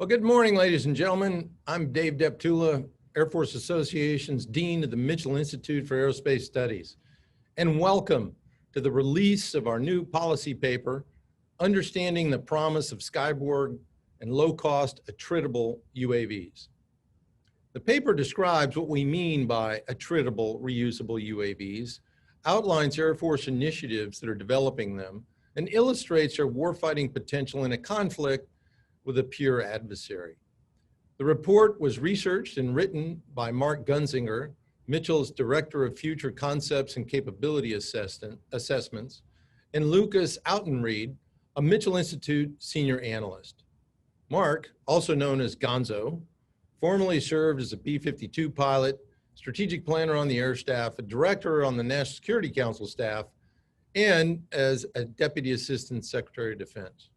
Well, good morning, ladies and gentlemen. I'm Dave Deptula, Air Force Association's Dean of the Mitchell Institute for Aerospace Studies. And welcome to the release of our new policy paper, Understanding the Promise of Skyborg and Low-Cost Attritable UAVs. The paper describes what we mean by attritable reusable UAVs, outlines Air Force initiatives that are developing them, and illustrates their warfighting potential in a conflict with a pure adversary. The report was researched and written by Mark Gunzinger, Mitchell's Director of Future Concepts and Capability Assessments, and Lukas Autenried, a Mitchell Institute Senior Analyst. Mark, also known as Gonzo, formerly served as a B-52 pilot, strategic planner on the Air Staff, a director on the National Security Council staff, and as a Deputy Assistant Secretary of Defense.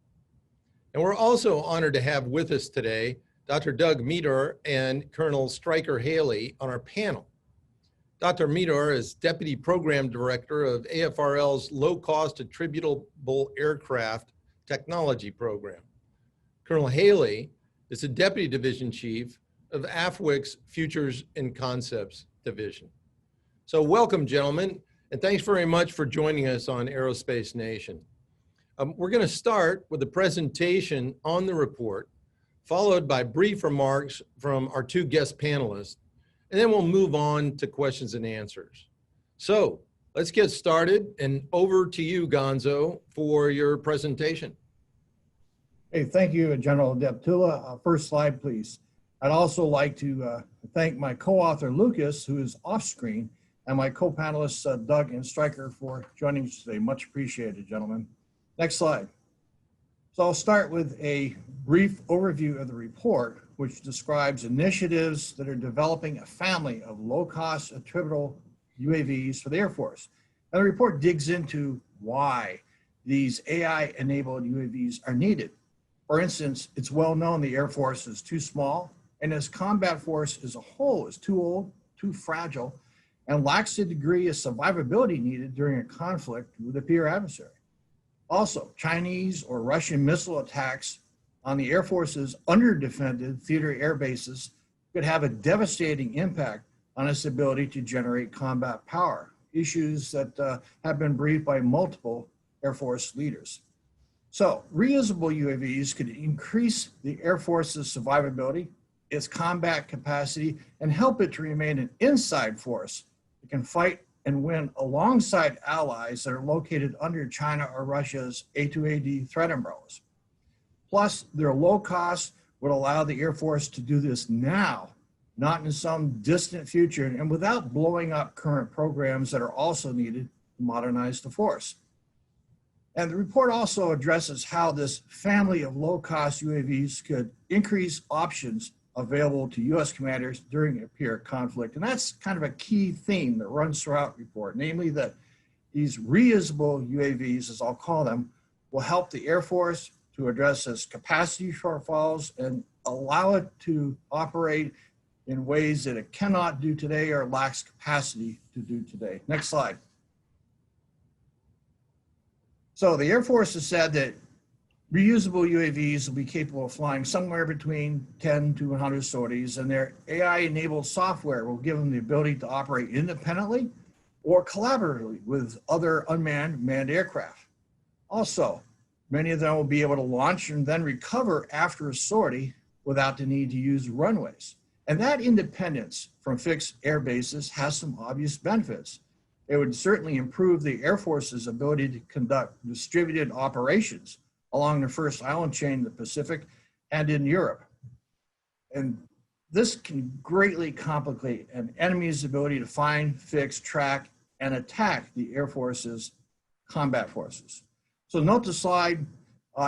And we're also honored to have with us today Dr. Doug Meador and Col Stryker Haley on our panel. Dr. Meador is Deputy Program Director of AFRL's Low-Cost Attributable Aircraft Technology Program. Col Haley is the Deputy Division Chief of AFWIC's Futures and Concepts Division. So welcome, gentlemen, and thanks very much for joining us on Aerospace Nation. We're going to start with a presentation on the report, followed by brief remarks from our two guest panelists, and then we'll move on to questions and answers. So let's get started, and over to you, Gonzo, for your presentation. Hey, thank you, General Deptula. First slide, please. I'd also like to thank my co-author, Lukas, who is off screen, and my co-panelists, Doug and Stryker, for joining us today. Much appreciated, gentlemen. Next slide. So I'll start with a brief overview of the report, which describes initiatives that are developing a family of low-cost attributable UAVs for the Air Force. And the report digs into why these AI-enabled UAVs are needed. For instance, it's well known the Air Force is too small, and its combat force as a whole is too old, too fragile, and lacks the degree of survivability needed during a conflict with a peer adversary. Also, Chinese or Russian missile attacks on the Air Force's under-defended theater air bases could have a devastating impact on its ability to generate combat power, issues that have been briefed by multiple Air Force leaders. So, reusable UAVs could increase the Air Force's survivability, its combat capacity, and help it to remain an inside force that can fight and win alongside allies that are located under China or Russia's A2AD threat umbrellas. Plus, their low cost would allow the Air Force to do this now, not in some distant future, and without blowing up current programs that are also needed to modernize the force. And the report also addresses how this family of low-cost UAVs could increase options available to U.S. commanders during a peer conflict. And that's kind of a key theme that runs throughout the report, namely that these reusable UAVs, as I'll call them, will help the Air Force to address its capacity shortfalls and allow it to operate in ways that it cannot do today or lacks capacity to do today. Next slide. So the Air Force has said that reusable UAVs will be capable of flying somewhere between 10 to 100 sorties, and their AI-enabled software will give them the ability to operate independently or collaboratively with other unmanned manned aircraft. Also, many of them will be able to launch and then recover after a sortie without the need to use runways. And that independence from fixed air bases has some obvious benefits. It would certainly improve the Air Force's ability to conduct distributed operations along the first island chain in the Pacific and in Europe. And this can greatly complicate an enemy's ability to find, fix, track, and attack the Air Force's combat forces. So note the slide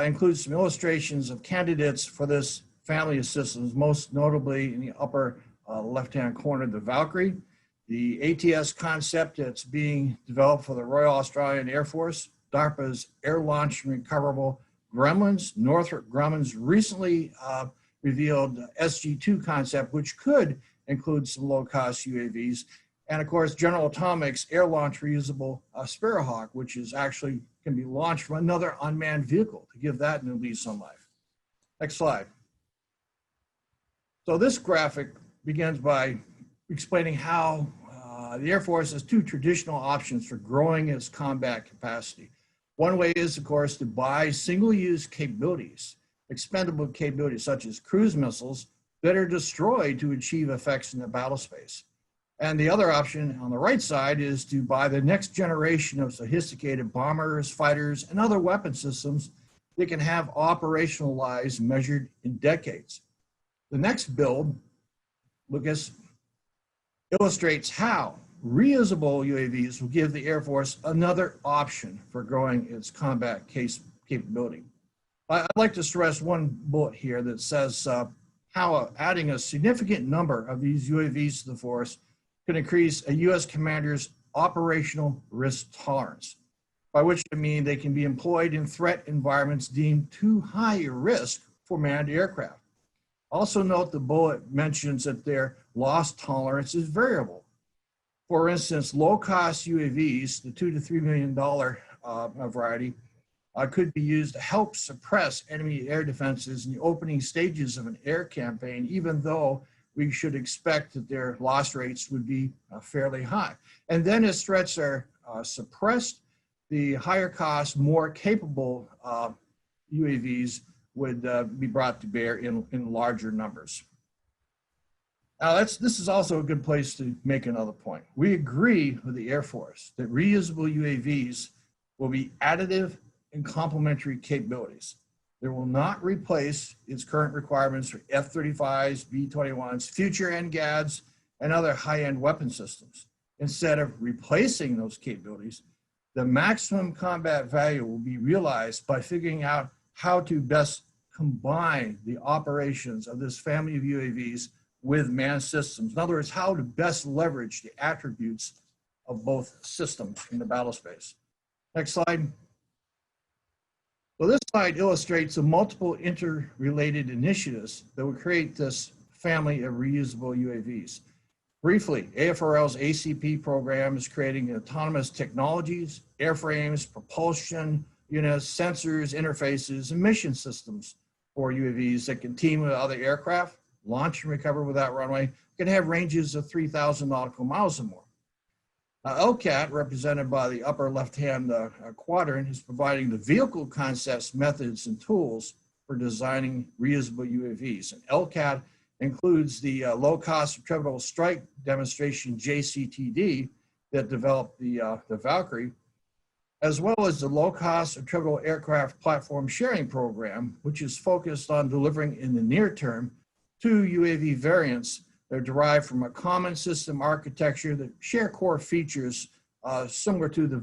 includes some illustrations of candidates for this family of systems, most notably in the upper left-hand corner, the Valkyrie, the ATS concept that's being developed for the Royal Australian Air Force, DARPA's air-launched and recoverable Gremlins, Northrop Grumman's recently revealed SG-2 concept, which could include some low-cost UAVs, and of course, General Atomics air-launched reusable Sparrowhawk, which is actually can be launched from another unmanned vehicle to give that new lease on life. Next slide. So this graphic begins by explaining how the Air Force has two traditional options for growing its combat capacity. One way is, of course, to buy single-use capabilities, expendable capabilities such as cruise missiles that are destroyed to achieve effects in the battle space. And the other option on the right side is to buy the next generation of sophisticated bombers, fighters, and other weapon systems that can have operational lives measured in decades. The next build, Lukas, illustrates how reusable UAVs will give the Air Force another option for growing its combat capability. I'd like to stress one bullet here that says how adding a significant number of these UAVs to the force can increase a U.S. commander's operational risk tolerance, by which I mean they can be employed in threat environments deemed too high a risk for manned aircraft. Also note the bullet mentions that their loss tolerance is variable. For instance, low-cost UAVs, the $2 to $3 million variety, could be used to help suppress enemy air defenses in the opening stages of an air campaign, even though we should expect that their loss rates would be fairly high. And then as threats are suppressed, the higher cost, more capable UAVs would be brought to bear in larger numbers. Now this is also a good place to make another point. We agree with the Air Force that reusable UAVs will be additive and complementary capabilities. They will not replace its current requirements for F-35s, B-21s, future NGADs, and other high-end weapon systems. Instead of replacing those capabilities, the maximum combat value will be realized by figuring out how to best combine the operations of this family of UAVs with manned systems. In other words, how to best leverage the attributes of both systems in the battle space. Next slide. So this slide illustrates the multiple interrelated initiatives that will create this family of reusable UAVs. Briefly, AFRL's ACP program is creating autonomous technologies, airframes, propulsion units, sensors, interfaces, and mission systems for UAVs that can team with other aircraft, launch and recover without runway, can have ranges of 3,000 nautical miles or more. LCAT, represented by the upper left-hand quadrant, is providing the vehicle concepts, methods, and tools for designing reusable UAVs. And LCAT includes the low-cost attritable strike demonstration JCTD that developed the Valkyrie, as well as the low-cost attritable aircraft platform sharing program, which is focused on delivering in the near term 2 UAV variants that are derived from a common system architecture that share core features similar to the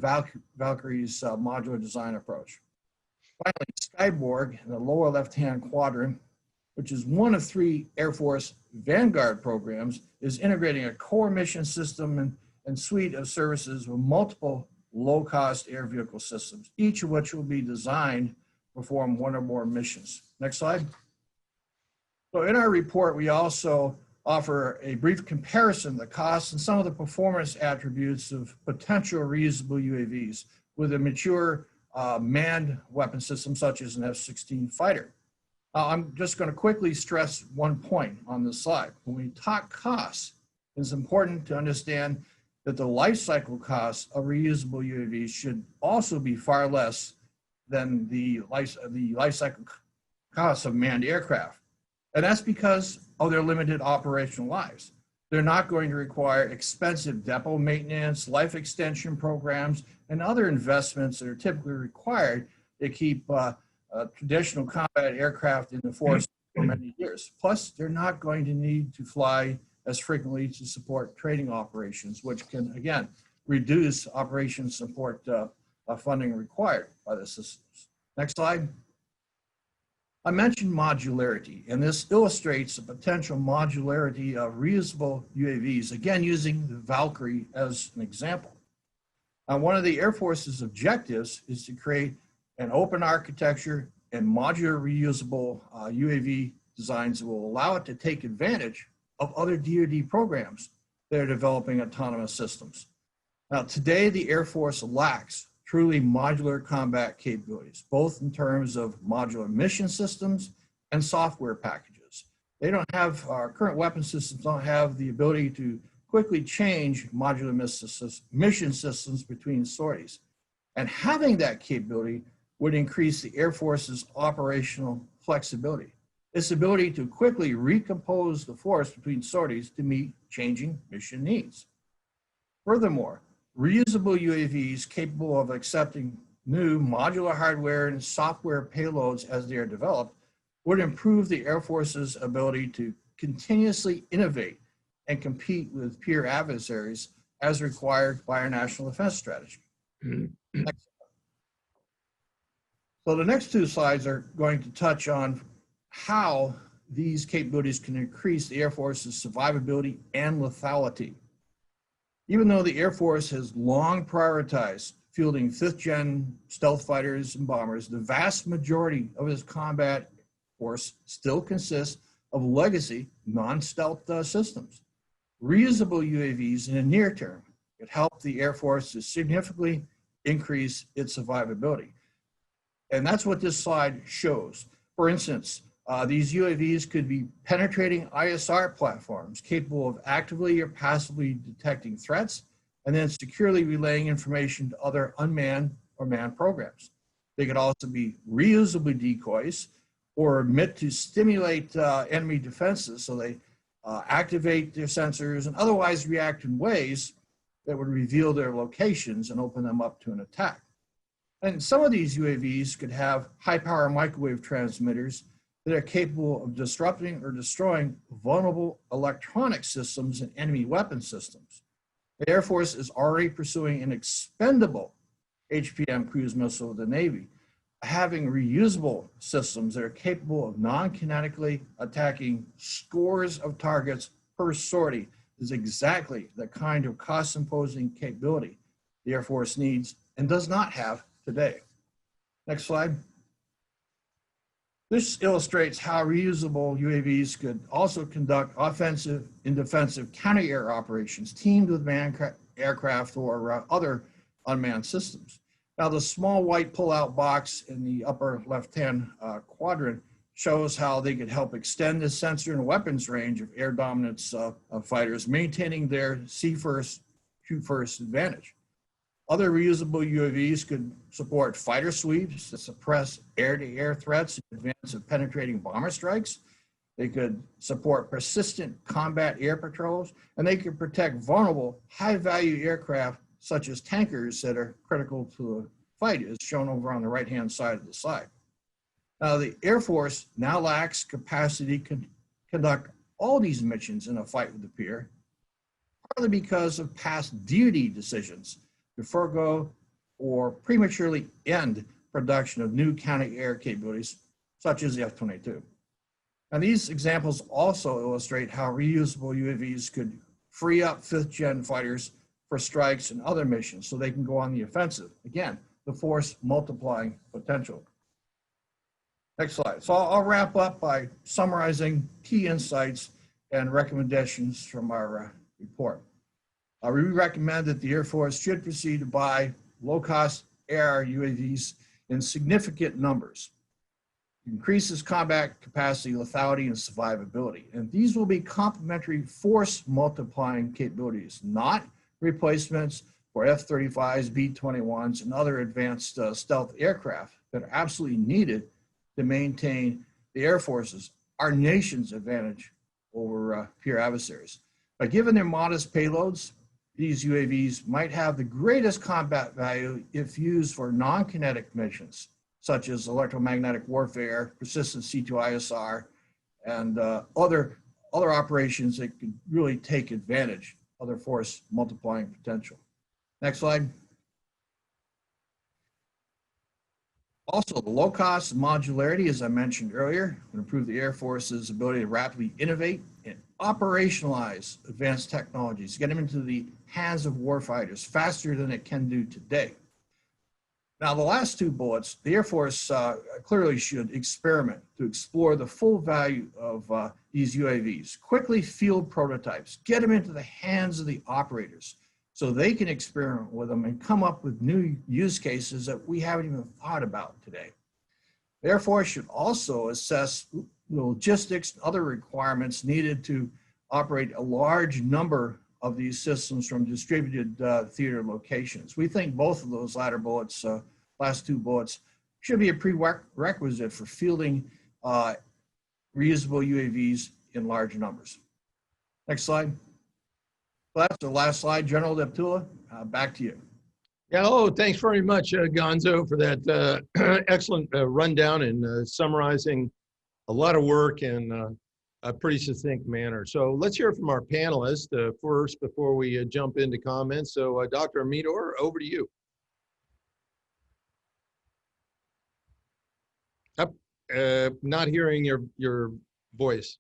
Valkyrie's modular design approach. Finally, Skyborg in the lower left-hand quadrant, which is one of 3 Air Force Vanguard programs, is integrating a core mission system and suite of services with multiple low-cost air vehicle systems, each of which will be designed to perform one or more missions. Next slide. So in our report, we also offer a brief comparison of the costs and some of the performance attributes of potential reusable UAVs with a mature manned weapon system such as an F-16 fighter. I'm just going to quickly stress one point on this slide. When we talk costs, it's important to understand that the life cycle costs of reusable UAVs should also be far less than the life cycle costs of manned aircraft. And that's because of their limited operational lives. They're not going to require expensive depot maintenance, life extension programs, and other investments that are typically required to keep traditional combat aircraft in the force for many years. Plus, they're not going to need to fly as frequently to support training operations, which can, again, reduce operation support funding required by the systems. Next slide. I mentioned modularity, and this illustrates the potential modularity of reusable UAVs, again, using the Valkyrie as an example. One of the Air Force's objectives is to create an open architecture and modular reusable UAV designs that will allow it to take advantage of other DoD programs that are developing autonomous systems. Now, today, the Air Force lacks truly modular combat capabilities, both in terms of modular mission systems and software packages They don't have, our current weapon systems don't have the ability to quickly change modular mission systems between sorties. And having that capability would increase the Air Force's operational flexibility. Its ability to quickly recompose the force between sorties to meet changing mission needs. Furthermore, reusable UAVs capable of accepting new modular hardware and software payloads as they are developed would improve the Air Force's ability to continuously innovate and compete with peer adversaries as required by our national defense strategy. Next. So the next two slides are going to touch on how these capabilities can increase the Air Force's survivability and lethality. Even though the Air Force has long prioritized fielding 5th-gen stealth fighters and bombers, the vast majority of its combat force still consists of legacy non-stealth systems. Reusable UAVs in the near term could help the Air Force to significantly increase its survivability. And that's what this slide shows. For instance, these UAVs could be penetrating ISR platforms capable of actively or passively detecting threats and then securely relaying information to other unmanned or manned programs. They could also be reusable decoys or emit to stimulate enemy defenses, so they activate their sensors and otherwise react in ways that would reveal their locations and open them up to an attack. And some of these UAVs could have high-power microwave transmitters that are capable of disrupting or destroying vulnerable electronic systems and enemy weapon systems. The Air Force is already pursuing an expendable HPM cruise missile with the Navy. Having reusable systems that are capable of non-kinetically attacking scores of targets per sortie is exactly the kind of cost-imposing capability the Air Force needs and does not have today. Next slide. This illustrates how reusable UAVs could also conduct offensive and defensive counter-air operations teamed with manned aircraft or other unmanned systems. Now, the small white pull-out box in the upper left-hand quadrant shows how they could help extend the sensor and weapons range of air dominance fighters, maintaining their see-first, shoot-first advantage. Other reusable UAVs could support fighter sweeps to suppress air-to-air threats in advance of penetrating bomber strikes. They could support persistent combat air patrols, and they could protect vulnerable, high-value aircraft such as tankers that are critical to a fight, as shown over on the right-hand side of the slide. Now, the Air Force now lacks capacity to conduct all these missions in a fight with the peer, partly because of past duty decisions to forego or prematurely end production of new counter-air capabilities, such as the F-22. And these examples also illustrate how reusable UAVs could free up 5th-gen fighters for strikes and other missions so they can go on the offensive. Again, the force multiplying potential. Next slide. So I'll wrap up by summarizing key insights and recommendations from our report. We recommend that the Air Force should proceed to buy low-cost air UAVs in significant numbers. Increases combat capacity, lethality, and survivability. And these will be complementary force multiplying capabilities, not replacements for F-35s, B-21s, and other advanced stealth aircraft that are absolutely needed to maintain the Air Force's, our nation's advantage over peer adversaries. But given their modest payloads, these UAVs might have the greatest combat value if used for non-kinetic missions, such as electromagnetic warfare, persistent C2ISR, and other operations that could really take advantage of their force multiplying potential. Next slide. Also, the low cost and modularity, as I mentioned earlier, would improve the Air Force's ability to rapidly innovate and operationalize advanced technologies, get them into the hands of warfighters faster than it can do today. Now, the last two bullets, the Air Force clearly should experiment to explore the full value of these UAVs, quickly field prototypes, get them into the hands of the operators so they can experiment with them and come up with new use cases that we haven't even thought about today. The Air Force should also assess logistics, other requirements needed to operate a large number of these systems from distributed theater locations. We think both of those latter bullets, last two bullets, should be a prerequisite for fielding reusable UAVs in large numbers. Next slide. Well, that's the last slide. General Deptula, back to you. Yeah, thanks very much, Gonzo, for that excellent rundown and summarizing a lot of work in a pretty succinct manner. So let's hear from our panelists first before we jump into comments. So Dr. Meador, over to you. Not hearing your voice.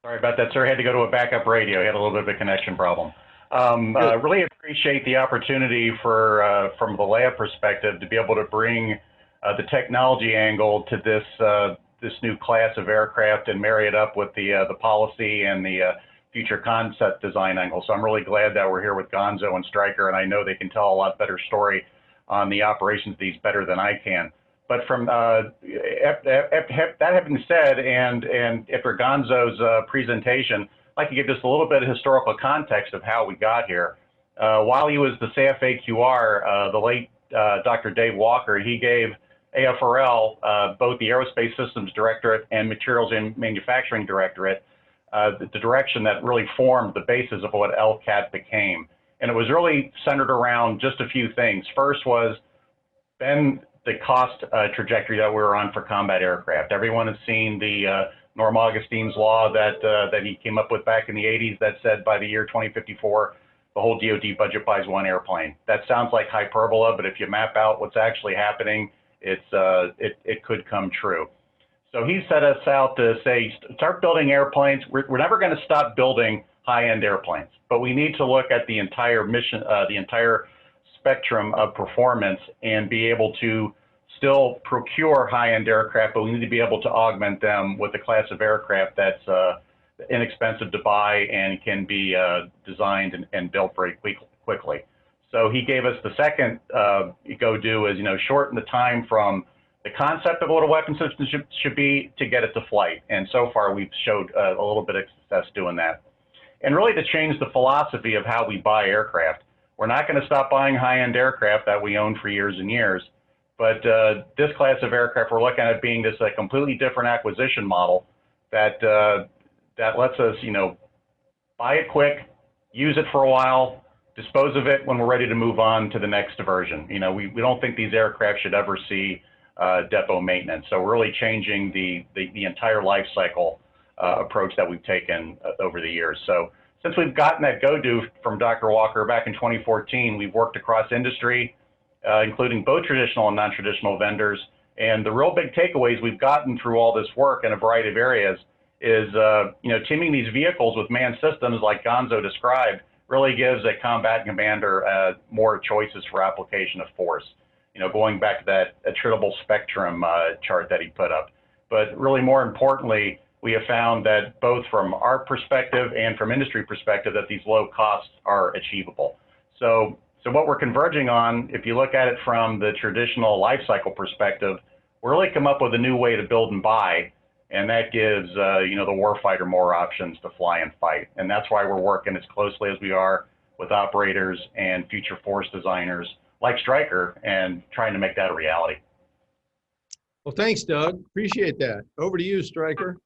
Sorry about that, sir. I had to go to a backup radio. Had a little bit of a connection problem. Really appreciate the opportunity for, from the lab perspective, to be able to bring the technology angle to this new class of aircraft and marry it up with the policy and the future concept design angle. So I'm really glad that we're here with Gonzo and Stryker, and I know they can tell a lot better story on the operations of these better than I can. But from that having said, and after Gonzo's presentation, I'd like to give just a little bit of historical context of how we got here. While he was the CFAQR, the late Dr. Dave Walker, he gave AFRL, both the Aerospace Systems Directorate and Materials and Manufacturing Directorate, the direction that really formed the basis of what LCAT became. And it was really centered around just a few things. First was then the cost trajectory that we were on for combat aircraft. Everyone has seen the Norm Augustine's law that he came up with back in the 80s that said by the year 2054, the whole DoD budget buys one airplane. That sounds like hyperbola, but if you map out what's actually happening, it could come true. So he set us out to say, start building airplanes. We're never going to stop building high-end airplanes, but we need to look at the entire mission, the entire spectrum of performance, and be able to still procure high-end aircraft, but we need to be able to augment them with a class of aircraft that's inexpensive to buy and can be designed and built very quickly. So he gave us the second go-do is, shorten the time from the concept of what a weapon system should be to get it to flight. And so far we've showed a little bit of success doing that. And really to change the philosophy of how we buy aircraft. We're not going to stop buying high-end aircraft that we own for years and years. But this class of aircraft, we're looking at being this a completely different acquisition model that that lets us, buy it quick, use it for a while, dispose of it when we're ready to move on to the next version. We don't think these aircraft should ever see depot maintenance. So we're really changing the entire life cycle approach that we've taken over the years. So since we've gotten that go-do from Dr. Walker back in 2014, we've worked across industry, including both traditional and non-traditional vendors. And the real big takeaways we've gotten through all this work in a variety of areas is, teaming these vehicles with manned systems like Gonzo described really gives a combat commander more choices for application of force. Going back to that attritable spectrum chart that he put up. But really more importantly, we have found that both from our perspective and from industry perspective that these low costs are achievable. So what we're converging on, if you look at it from the traditional life cycle perspective, we're really come up with a new way to build and buy, and that gives the warfighter more options to fly and fight. And that's why we're working as closely as we are with operators and future force designers like Stryker and trying to make that a reality. Well, thanks, Doug. Appreciate that. Over to you, Stryker.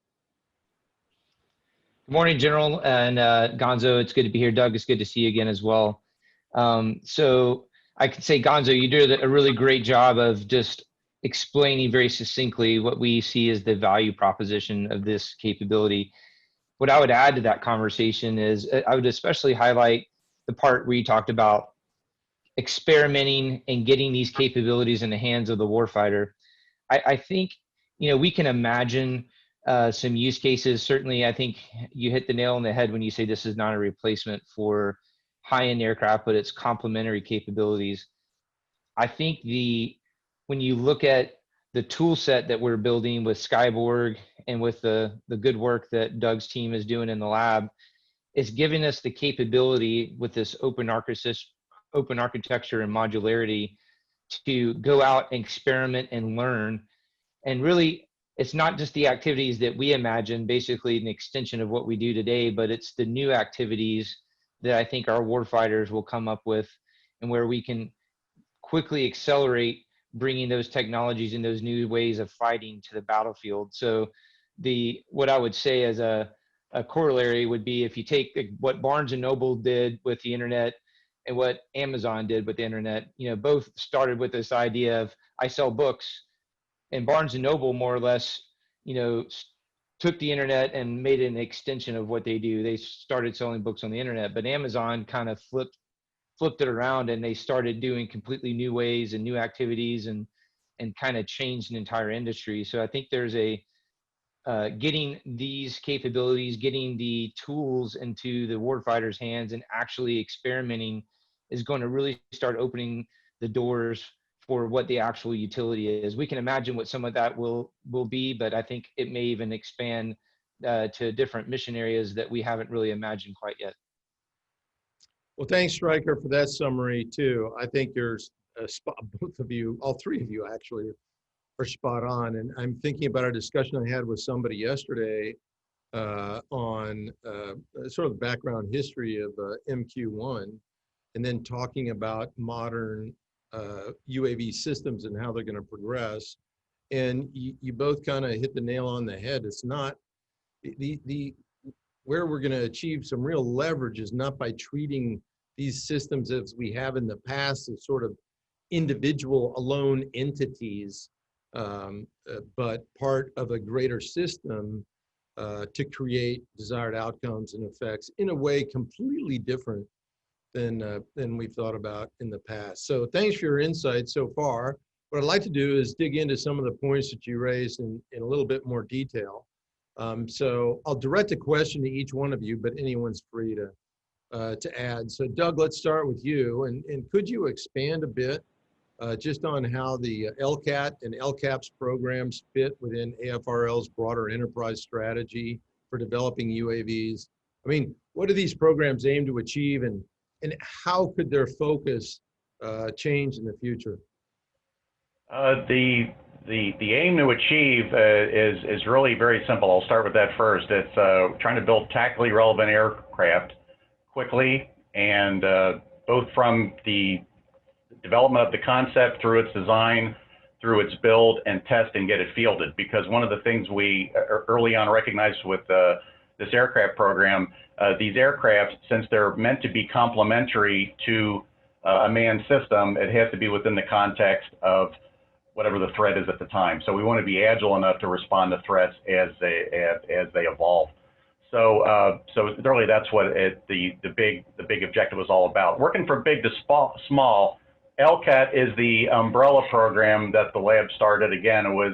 Good morning, General and Gonzo. It's good to be here. Doug, it's good to see you again as well. So I could say, Gonzo, you did a really great job of just explaining very succinctly what we see as the value proposition of this capability. What I would add to that conversation is I would especially highlight the part where you talked about experimenting and getting these capabilities in the hands of the warfighter. I think, we can imagine some use cases. Certainly, I think you hit the nail on the head when you say this is not a replacement for high-end aircraft, but it's complementary capabilities. I think when you look at the tool set that we're building with Skyborg and with the good work that Doug's team is doing in the lab, it's giving us the capability with this open architecture and modularity to go out and experiment and learn And really, it's not just the activities that we imagine, basically an extension of what we do today, but it's the new activities that I think our warfighters will come up with, and where we can quickly accelerate bringing those technologies and those new ways of fighting to the battlefield. So what I would say as a corollary would be, if you take what Barnes and Noble did with the internet and what Amazon did with the internet, both started with this idea of, I sell books, and Barnes and Noble more or less, took the internet and made it an extension of what they do. They started selling books on the internet, but Amazon kind of flipped it around, and they started doing completely new ways and new activities, and kind of changed an entire industry. So I think there's getting these capabilities, getting the tools into the warfighters' hands and actually experimenting is going to really start opening the doors for what the actual utility is. We can imagine what some of that will be, but I think it may even expand to different mission areas that we haven't really imagined quite yet. Well, thanks, Stryker, for that summary too. I think there's a spot, both of you, all three of you actually, are spot on. And I'm thinking about a discussion I had with somebody yesterday on sort of the background history of MQ-1, and then talking about modern UAV systems and how they're going to progress. And you both kind of hit the nail on the head. It's not where we're going to achieve some real leverage is not by treating these systems as we have in the past as sort of individual alone entities, but part of a greater system to create desired outcomes and effects in a way completely different than we've thought about in the past. So thanks for your insight so far. What I'd like to do is dig into some of the points that you raised in a little bit more detail. So I'll direct a question to each one of you, but anyone's free to add. So Doug, let's start with you. And could you expand a bit just on how the LCAT and LCAPS programs fit within AFRL's broader enterprise strategy for developing UAVs? I mean, what do these programs aim to achieve, and how could their focus change in the future? The aim to achieve is really very simple. I'll start with that first. It's trying to build tactically relevant aircraft quickly, and both from the development of the concept through its design, through its build and test, and get it fielded. Because one of the things we early on recognized with this aircraft program, these aircraft, since they're meant to be complementary to a manned system, it has to be within the context of whatever the threat is at the time. So we want to be agile enough to respond to threats as they evolve. So really that's what the big objective was all about. Working from big to small. LCAT is the umbrella program that the lab started. Again, it was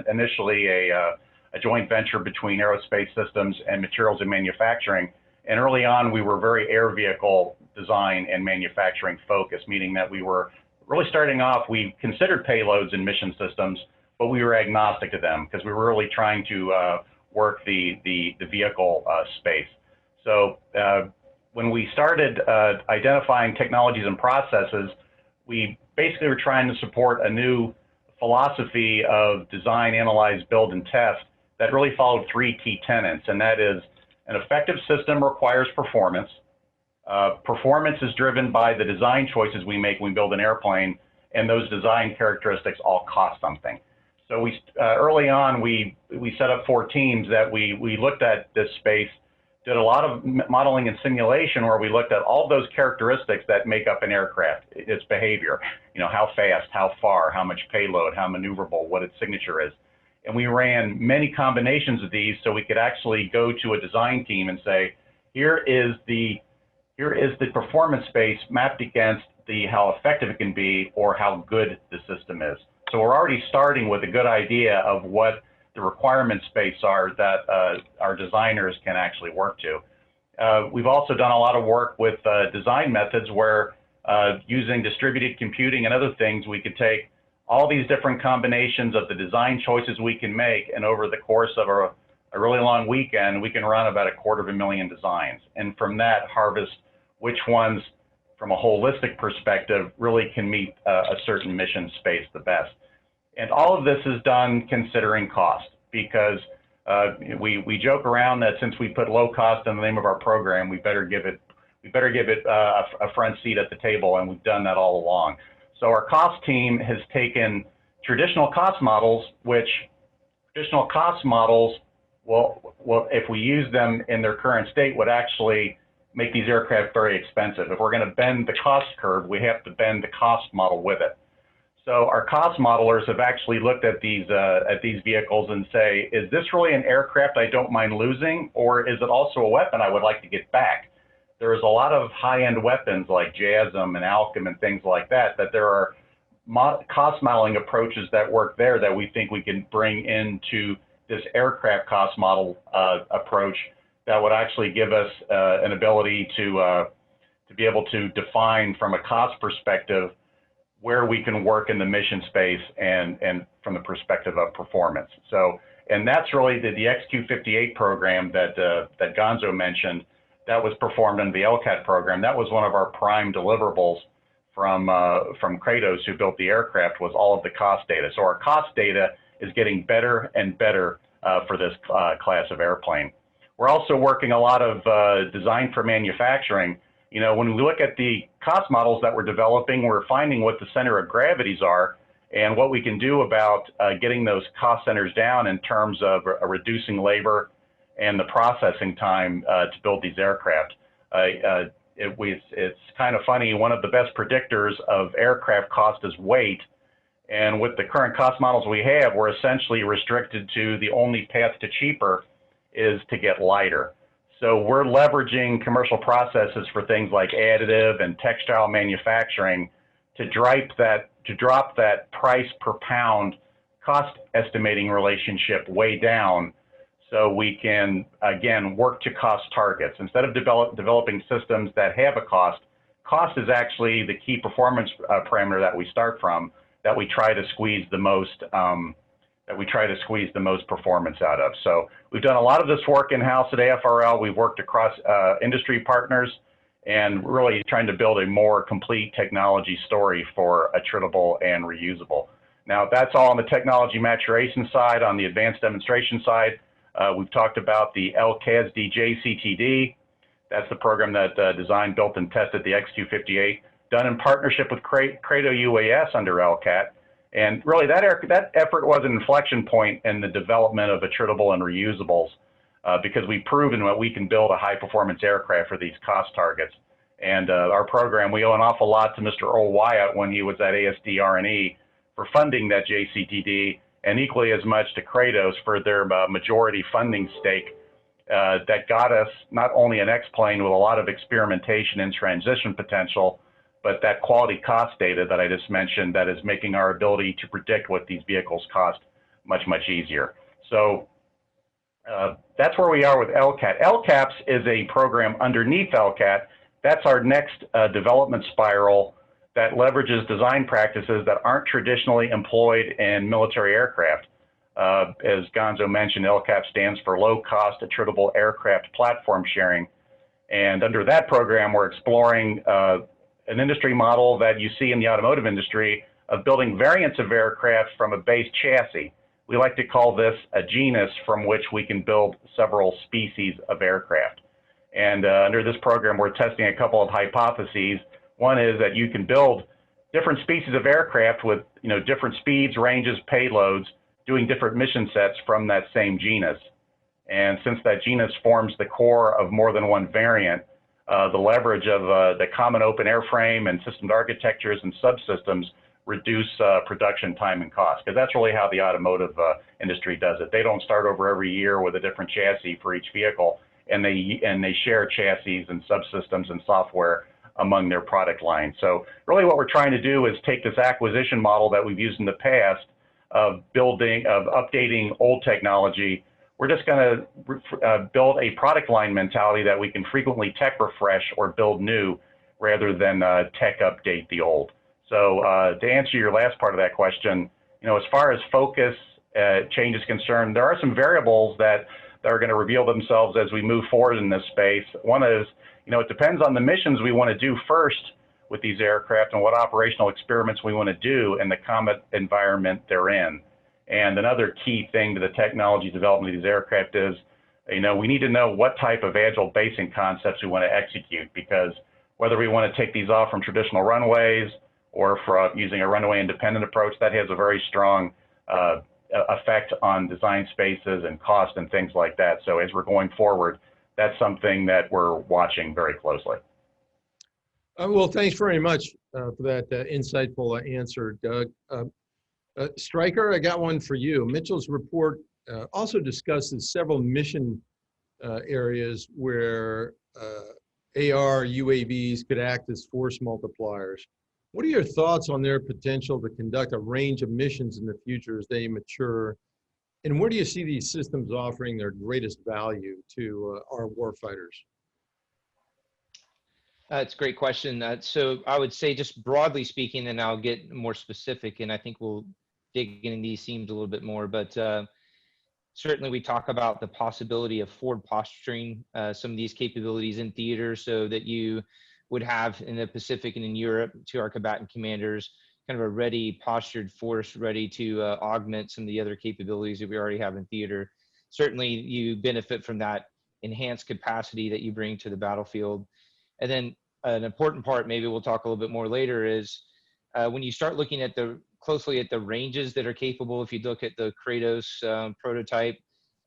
initially a joint venture between Aerospace Systems and Materials and Manufacturing. And early on, we were very air vehicle design and manufacturing focused, meaning that we were really starting off, we considered payloads and mission systems, but we were agnostic to them because we were really trying to work the vehicle space. So when we started identifying technologies and processes, we basically were trying to support a new philosophy of design, analyze, build, and test that really followed three key tenets, and that is an effective system requires performance. Performance is driven by the design choices we make when we build an airplane, and those design characteristics all cost something. So we early on, we set up 4 teams that we looked at this space, did a lot of modeling and simulation where we looked at all those characteristics that make up an aircraft, its behavior, how fast, how far, how much payload, how maneuverable, what its signature is. And we ran many combinations of these so we could actually go to a design team and say, here is the performance space mapped against how effective it can be or how good the system is. So we're already starting with a good idea of what the requirement space are that our designers can actually work to. We've also done a lot of work with design methods where using distributed computing and other things, we could take all these different combinations of the design choices we can make, and over the course of a really long weekend, we can run about 250,000 designs. And from that, harvest which ones, from a holistic perspective, really can meet a certain mission space the best. And all of this is done considering cost, because we joke around that since we put low cost in the name of our program, we better give it a front seat at the table, and we've done that all along. So our cost team has taken traditional cost models, which traditional cost models, well, if we use them in their current state, would actually make these aircraft very expensive. If we're going to bend the cost curve, we have to bend the cost model with it. So our cost modelers have actually looked at these vehicles and say, is this really an aircraft I don't mind losing, or is it also a weapon I would like to get back? There's a lot of high-end weapons like JASM and ALCM and things like that, that there are cost modeling approaches that work there that we think we can bring into this aircraft cost model approach that would actually give us an ability to be able to define from a cost perspective where we can work in the mission space and from the perspective of performance. So, and that's really the XQ-58 program that Gonzo mentioned, that was performed in the LCAT program. That was one of our prime deliverables from Kratos, who built the aircraft, was all of the cost data. So our cost data is getting better and better for this class of airplane. We're also working a lot of design for manufacturing. You know, when we look at the cost models that we're developing, we're finding what the center of gravities are and what we can do about getting those cost centers down in terms of reducing labor and the processing time to build these aircraft. It's kind of funny, one of the best predictors of aircraft cost is weight. And with the current cost models we have, we're essentially restricted to the only path to cheaper is to get lighter. So we're leveraging commercial processes for things like additive and textile manufacturing to drop that price per pound cost estimating relationship way down, so we can, again, work to cost targets. Instead of developing systems that have a cost is actually the key performance parameter that we start from, that we try to squeeze the most performance out of. So we've done a lot of this work in-house at AFRL. We've worked across industry partners and really trying to build a more complete technology story for attritable and reusable. Now, that's all on the technology maturation side. On the advanced demonstration side, we've talked about the LCASD JCTD. That's the program that designed, built, and tested the XQ-58, done in partnership with Kratos UAS under LCAT. And really, that effort was an inflection point in the development of attritable and reusables, because we've proven that we can build a high-performance aircraft for these cost targets. And our program, we owe an awful lot to Mr. Earl Wyatt when he was at ASD R&E for funding that JCTD, and equally as much to Kratos for their majority funding stake that got us not only an X-plane with a lot of experimentation and transition potential, but that quality cost data that I just mentioned that is making our ability to predict what these vehicles cost much, much easier. So that's where we are with LCAT. LCAPS is a program underneath LCAT. That's our next development spiral that leverages design practices that aren't traditionally employed in military aircraft. As Gonzo mentioned, LCAP stands for Low Cost Attritable Aircraft Platform Sharing. And under that program, we're exploring an industry model that you see in the automotive industry of building variants of aircraft from a base chassis. We like to call this a genus from which we can build several species of aircraft. And under this program, we're testing a couple of hypotheses. One is that you can build different species of aircraft with different speeds, ranges, payloads, doing different mission sets from that same genus. And since that genus forms the core of more than one variant, the leverage of the common open airframe and systems architectures and subsystems reduce production time and cost, because that's really how the automotive industry does it. They don't start over every year with a different chassis for each vehicle, and they share chassis and subsystems and software among their product line. So really what we're trying to do is take this acquisition model that we've used in the past of updating old technology. We're just going to build a product line mentality that we can frequently tech refresh or build new rather than tech update the old. So to answer your last part of that question, as far as focus change is concerned, there are some variables that are going to reveal themselves as we move forward in this space. One is, it depends on the missions we want to do first, with these aircraft and what operational experiments we want to do in the combat environment they're in. And another key thing to the technology development of these aircraft is, we need to know what type of agile basing concepts we want to execute, because whether we want to take these off from traditional runways or for using a runway independent approach, that has a very strong effect on design spaces and cost and things like that. So as we're going forward, that's something that we're watching very closely. Well, thanks very much for that insightful answer, Doug. Stryker, I got one for you. Mitchell's report also discusses several mission areas where AR UAVs could act as force multipliers. What are your thoughts on their potential to conduct a range of missions in the future as they mature? And where do you see these systems offering their greatest value to our warfighters? It's a great question. So I would say, just broadly speaking, and I'll get more specific, and I think we'll dig into these themes a little bit more, but certainly we talk about the possibility of forward posturing some of these capabilities in theater, so that you would have in the Pacific and in Europe, to our combatant commanders, kind of a ready postured force ready to augment some of the other capabilities that we already have in theater. Certainly you benefit from that enhanced capacity that you bring to the battlefield. And then an important part, maybe we'll talk a little bit more later, is when you start looking at closely at the ranges that are capable. If you look at the Kratos prototype,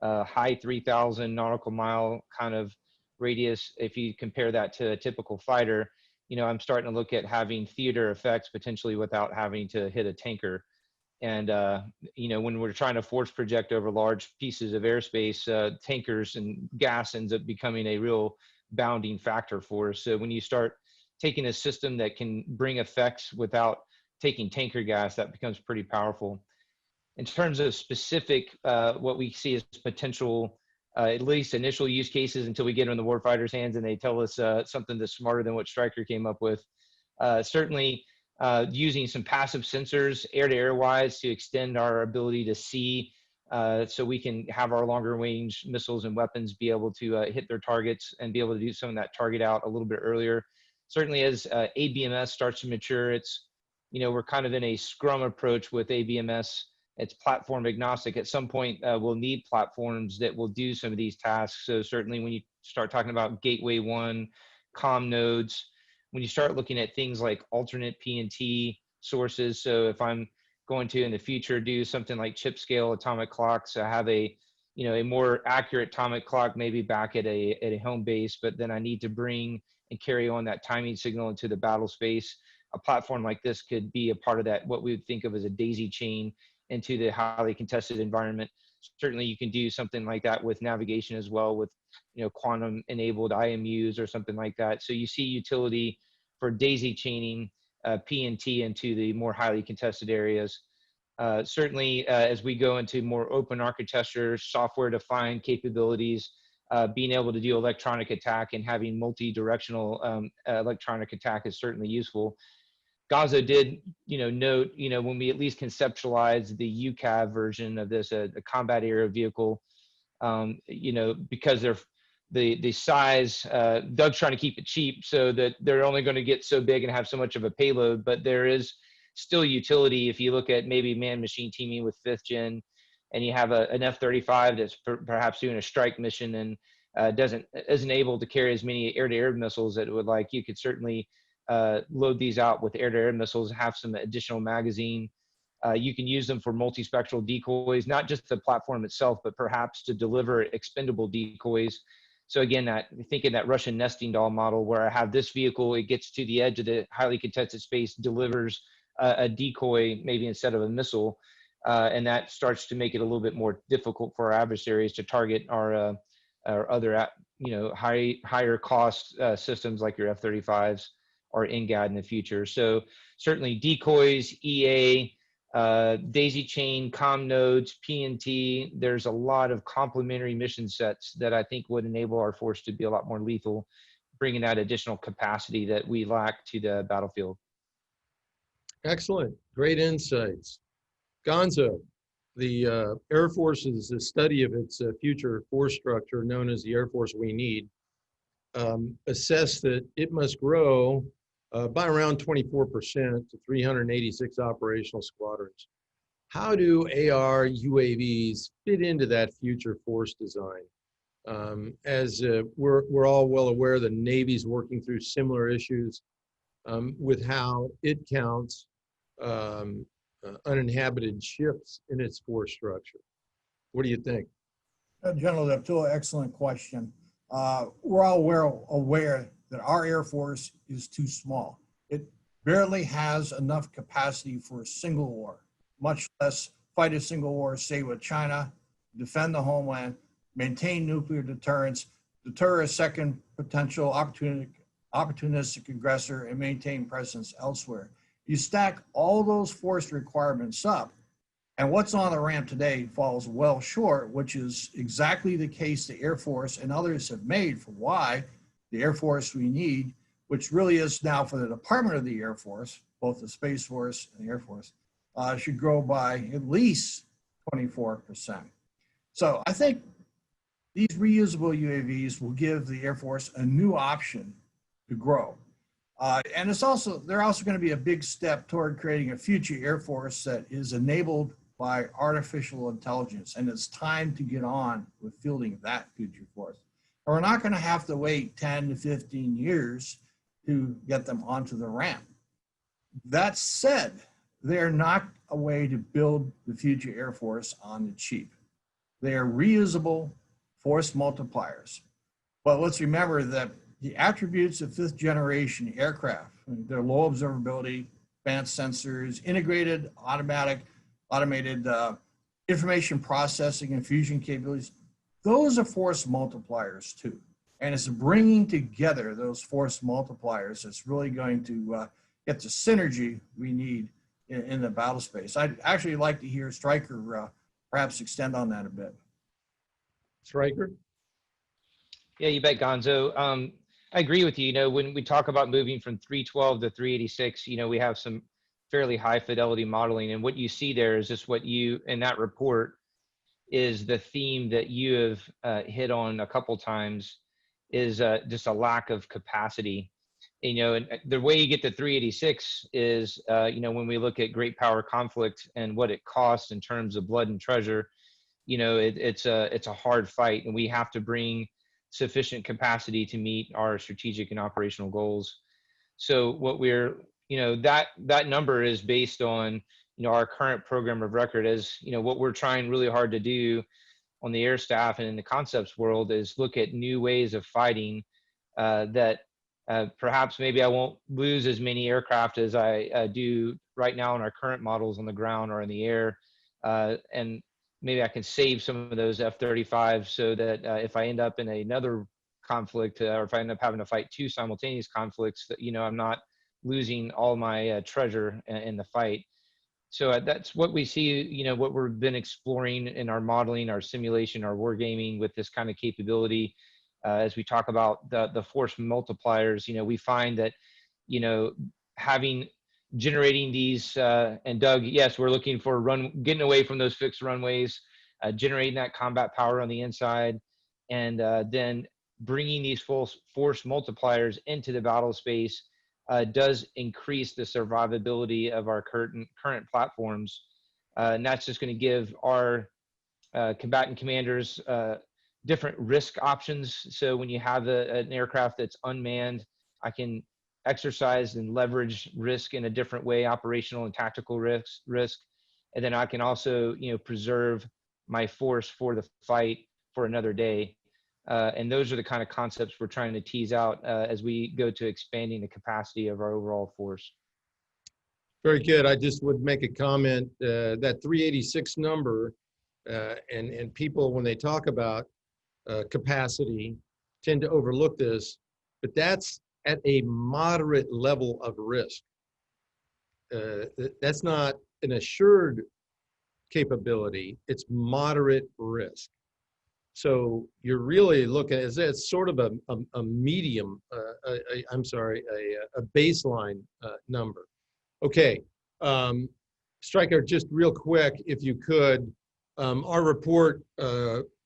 high 3,000 nautical mile kind of radius, if you compare that to a typical fighter, I'm starting to look at having theater effects potentially without having to hit a tanker. And, when we're trying to force project over large pieces of airspace, tankers and gas ends up becoming a real bounding factor for us. So when you start taking a system that can bring effects without taking tanker gas, that becomes pretty powerful. In terms of specific, what we see as potential, at least initial use cases until we get in the warfighters' hands and they tell us something that's smarter than what Stryker came up with. Certainly using some passive sensors air-to-air wise to extend our ability to see, so we can have our longer range missiles and weapons be able to hit their targets and be able to do some of that target out a little bit earlier. Certainly as ABMS starts to mature, it's, we're kind of in a scrum approach with ABMS. It's platform agnostic. At some point, we'll need platforms that will do some of these tasks. So certainly when you start talking about Gateway 1, comm nodes, when you start looking at things like alternate P&T sources, so if I'm going to in the future do something like chip scale atomic clocks, I have a more accurate atomic clock maybe back at a home base, but then I need to bring and carry on that timing signal into the battle space. A platform like this could be a part of that, what we would think of as a daisy chain into the highly contested environment. Certainly you can do something like that with navigation as well, with quantum enabled IMUs or something like that. So you see utility for daisy chaining P&T into the more highly contested areas. Certainly as we go into more open architecture, software defined capabilities, being able to do electronic attack and having multi-directional electronic attack is certainly useful. Gonzo did, note, when we at least conceptualized the UCAV version of this, a combat aerial vehicle, because they're the size, Doug's trying to keep it cheap so that they're only going to get so big and have so much of a payload, but there is still utility if you look at maybe man-machine teaming with 5th gen, and you have an F-35 that's perhaps doing a strike mission and isn't able to carry as many air-to-air missiles that it would like. You could certainly load these out with air-to-air missiles, have some additional magazine. You can use them for multispectral decoys, not just the platform itself, but perhaps to deliver expendable decoys. So again, thinking that Russian nesting doll model where I have this vehicle, it gets to the edge of the highly contested space, delivers a decoy maybe instead of a missile, and that starts to make it a little bit more difficult for our adversaries to target our other higher cost systems like your F-35s or NGAD in the future. So certainly decoys, EA, daisy chain, comm nodes, P&T, there's a lot of complementary mission sets that I think would enable our force to be a lot more lethal, bringing that additional capacity that we lack to the battlefield. Excellent, great insights. Gonzo, the Air Force's study of its future force structure, known as the Air Force We Need, assessed that it must grow by around 24% to 386 operational squadrons. How do AR UAVs fit into that future force design? As we're all well aware, the Navy's working through similar issues with how it counts uninhabited ships in its force structure. What do you think? General Deptula, excellent question. We're all aware that our Air Force is too small. It barely has enough capacity for a single war, much less fight a single war, say with China, defend the homeland, maintain nuclear deterrence, deter a second potential opportunistic aggressor, and maintain presence elsewhere. You stack all those force requirements up, and what's on the ramp today falls well short, which is exactly the case the Air Force and others have made for why the Air Force we need, which really is now for the Department of the Air Force, both the Space Force and the Air Force, should grow by at least 24%. So I think these reusable UAVs will give the Air Force a new option to grow. And they're also going to be a big step toward creating a future Air Force that is enabled by artificial intelligence. And it's time to get on with fielding that future force. And we're not going to have to wait 10 to 15 years to get them onto the ramp. That said, they're not a way to build the future Air Force on the cheap. They are reusable force multipliers. But let's remember that the attributes of fifth generation aircraft, their low observability, advanced sensors, integrated automated information processing and fusion capabilities, those are force multipliers too. And it's bringing together those force multipliers that's really going to get the synergy we need in the battle space. I'd actually like to hear Stryker perhaps extend on that a bit. Stryker? Yeah, you bet, Gonzo. I agree with you. You know, when we talk about moving from 312 to 386, you know, we have some fairly high fidelity modeling, and what you see there is just what you in that report is the theme that you have hit on a couple times is just a lack of capacity. You know, and the way you get to 386 is, you know, when we look at great power conflict and what it costs in terms of blood and treasure, you know, it's a hard fight, and we have to bring sufficient capacity to meet our strategic and operational goals. So what we're, you know, that number is based on, you know, our current program of record. As you know, what we're trying really hard to do on the air staff and in the concepts world is look at new ways of fighting that perhaps maybe I won't lose as many aircraft as I do right now in our current models on the ground or in the air, and maybe I can save some of those F-35 so that if I end up in another conflict or if I end up having to fight two simultaneous conflicts, that, you know, I'm not losing all my treasure in the fight. So that's what we see, you know, what we've been exploring in our modeling, our simulation, our wargaming with this kind of capability. As we talk about the force multipliers, you know, we find that, you know, generating these, and Doug, yes, we're looking for getting away from those fixed runways, generating that combat power on the inside, and then bringing these force multipliers into the battle space does increase the survivability of our current platforms. And that's just going to give our combatant commanders different risk options. So when you have an aircraft that's unmanned, I can exercise and leverage risk in a different way, operational and tactical risk. And then I can also, you know, preserve my force for the fight for another day. And those are the kind of concepts we're trying to tease out as we go to expanding the capacity of our overall force. Very good. I just would make a comment that 386 number, and people, when they talk about capacity, tend to overlook this, but that's at a moderate level of risk. That's not an assured capability, it's moderate risk. So you're really looking at it's sort of a medium, a baseline number. Okay, Stryker, just real quick, if you could, our report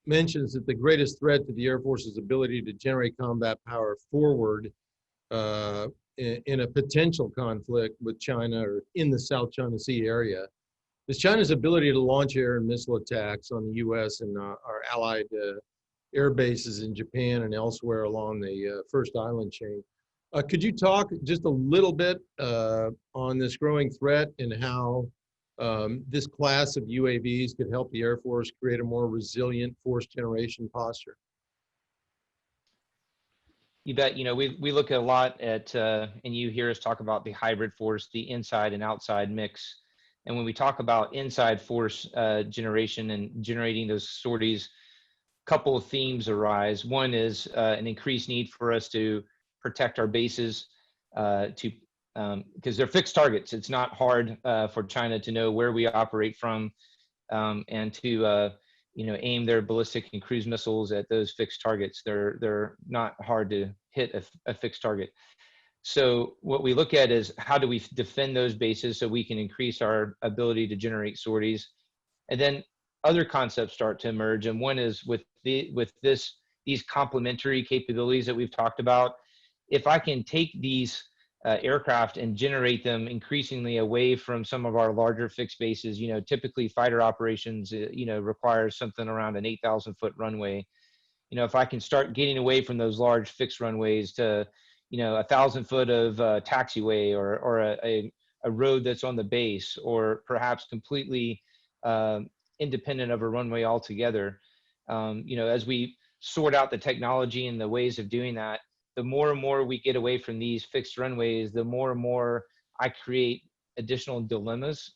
mentions that the greatest threat to the Air Force's ability to generate combat power forward in a potential conflict with China or in the South China Sea area is China's ability to launch air and missile attacks on the U.S. and our allied air bases in Japan and elsewhere along the First Island chain. Could you talk just a little bit on this growing threat and how this class of UAVs could help the Air Force create a more resilient force generation posture? You bet. You know, we look a lot at, and you hear us talk about the hybrid force, the inside and outside mix. And when we talk about inside force generation and generating those sorties, a couple of themes arise. One is an increased need for us to protect our bases because they're fixed targets. It's not hard for China to know where we operate from and to aim their ballistic and cruise missiles at those fixed targets. They're not hard to hit a fixed target. So what we look at is how do we defend those bases so we can increase our ability to generate sorties, and then other concepts start to emerge. And one is with these complementary capabilities that we've talked about. If I can take these aircraft and generate them increasingly away from some of our larger fixed bases, typically fighter operations, requires something around an 8,000 foot runway. If I can start getting away from those large fixed runways to, 1,000 foot of taxiway or a road that's on the base, or perhaps completely independent of a runway altogether. As we sort out the technology and the ways of doing that, the more and more we get away from these fixed runways, the more and more I create additional dilemmas.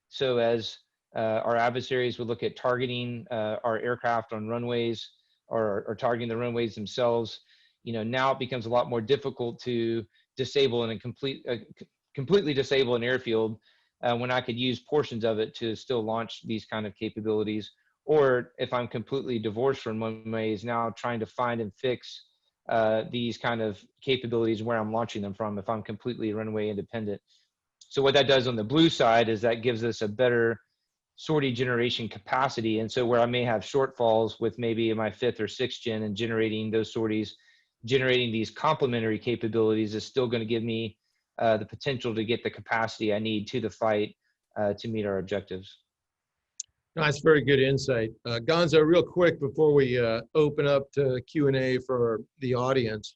So as our adversaries would look at targeting our aircraft on runways or targeting the runways themselves, now it becomes a lot more difficult to disable and completely disable an airfield when I could use portions of it to still launch these kind of capabilities. Or if I'm completely divorced from runways, now trying to find and fix these kind of capabilities where I'm launching them from if I'm completely runway independent. So what that does on the blue side is that gives us a better sortie generation capacity. And so where I may have shortfalls with maybe my 5th or 6th gen and generating those sorties, generating these complementary capabilities is still going to give me the potential to get the capacity I need to the fight to meet our objectives. No, that's very good insight. Gonzo, real quick before we open up to Q&A for the audience,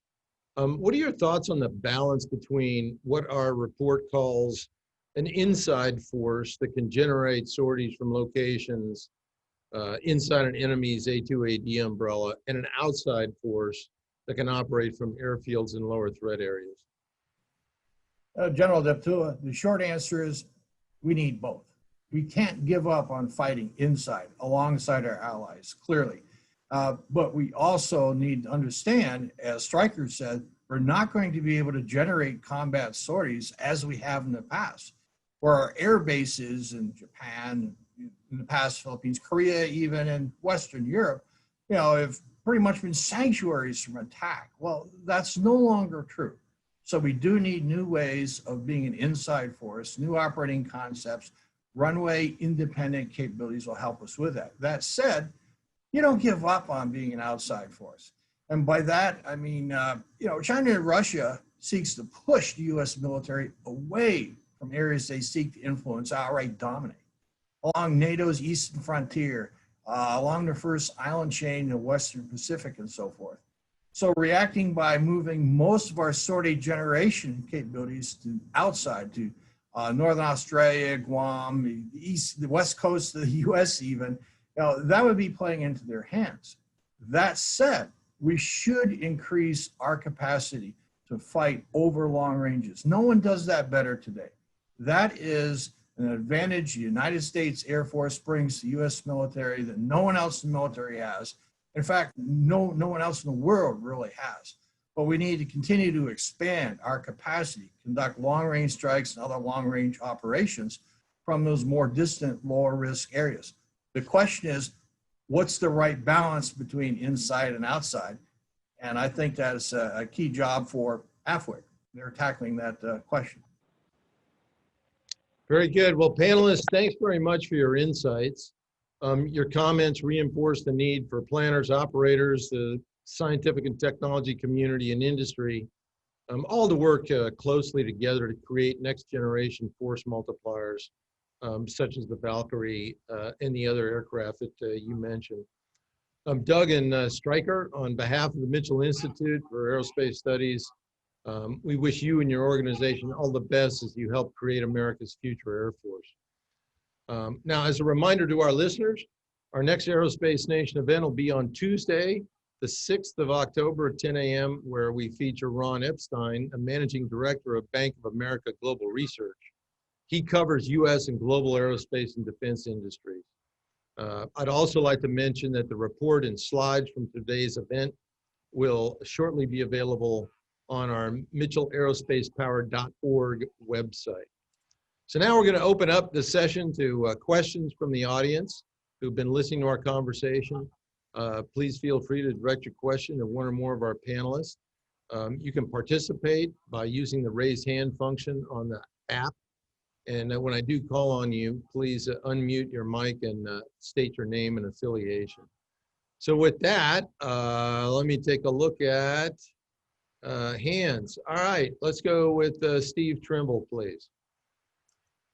what are your thoughts on the balance between what our report calls an inside force that can generate sorties from locations inside an enemy's A2AD umbrella and an outside force that can operate from airfields in lower threat areas? General Deptula, the short answer is we need both. We can't give up on fighting inside alongside our allies, clearly. But we also need to understand, as Stryker said, we're not going to be able to generate combat sorties as we have in the past, where our air bases in Japan, in the past Philippines, Korea, even in Western Europe, have pretty much been sanctuaries from attack. Well, that's no longer true. So we do need new ways of being an inside force, new operating concepts. Runway independent capabilities will help us with that. That said, you don't give up on being an outside force. And by that, I mean, China and Russia seeks to push the U.S. military away from areas they seek to influence, outright dominate, along NATO's eastern frontier, along the First Island chain in the Western Pacific and so forth. So reacting by moving most of our sortie generation capabilities to outside, to Northern Australia, Guam, the west coast of the U.S. even, that would be playing into their hands. That said, we should increase our capacity to fight over long ranges. No one does that better today. That is an advantage the United States Air Force brings to the U.S. military that no one else in the military has. In fact, no one else in the world really has. But we need to continue to expand our capacity, conduct long-range strikes and other long-range operations from those more distant, lower-risk areas. The question is, what's the right balance between inside and outside? And I think that's a key job for AFWIC. They're tackling that question. Very good. Well, panelists, thanks very much for your insights. Your comments reinforce the need for planners, operators, the scientific and technology community and industry all to work closely together to create next generation force multipliers, such as the Valkyrie and the other aircraft that you mentioned. Doug and Stryker, on behalf of the Mitchell Institute for Aerospace Studies, we wish you and your organization all the best as you help create America's future Air Force. Now, as a reminder to our listeners, our next Aerospace Nation event will be on Tuesday, the 6th of October at 10 a.m., where we feature Ron Epstein, a managing director of Bank of America Global Research. He covers U.S. and global aerospace and defense industries. I'd also like to mention that the report and slides from today's event will shortly be available on our mitchellaerospacepower.org website. So now we're going to open up the session to questions from the audience who've been listening to our conversation. Please feel free to direct your question to one or more of our panelists. You can participate by using the raise hand function on the app. And when I do call on you, please unmute your mic and state your name and affiliation. So with that, let me take a look at hands. All right, let's go with Steve Trimble, please.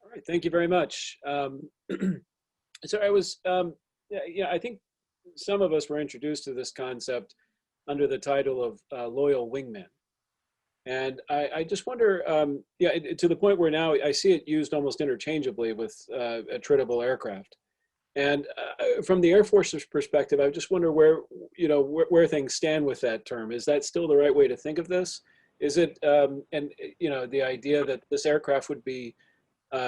All right, thank you very much. So I was, I think some of us were introduced to this concept under the title of loyal wingman. And I just wonder, to the point where now I see it used almost interchangeably with attritable aircraft. And from the Air Force's perspective, I just wonder where things stand with that term. Is that still the right way to think of this? Is it, the idea that this aircraft would be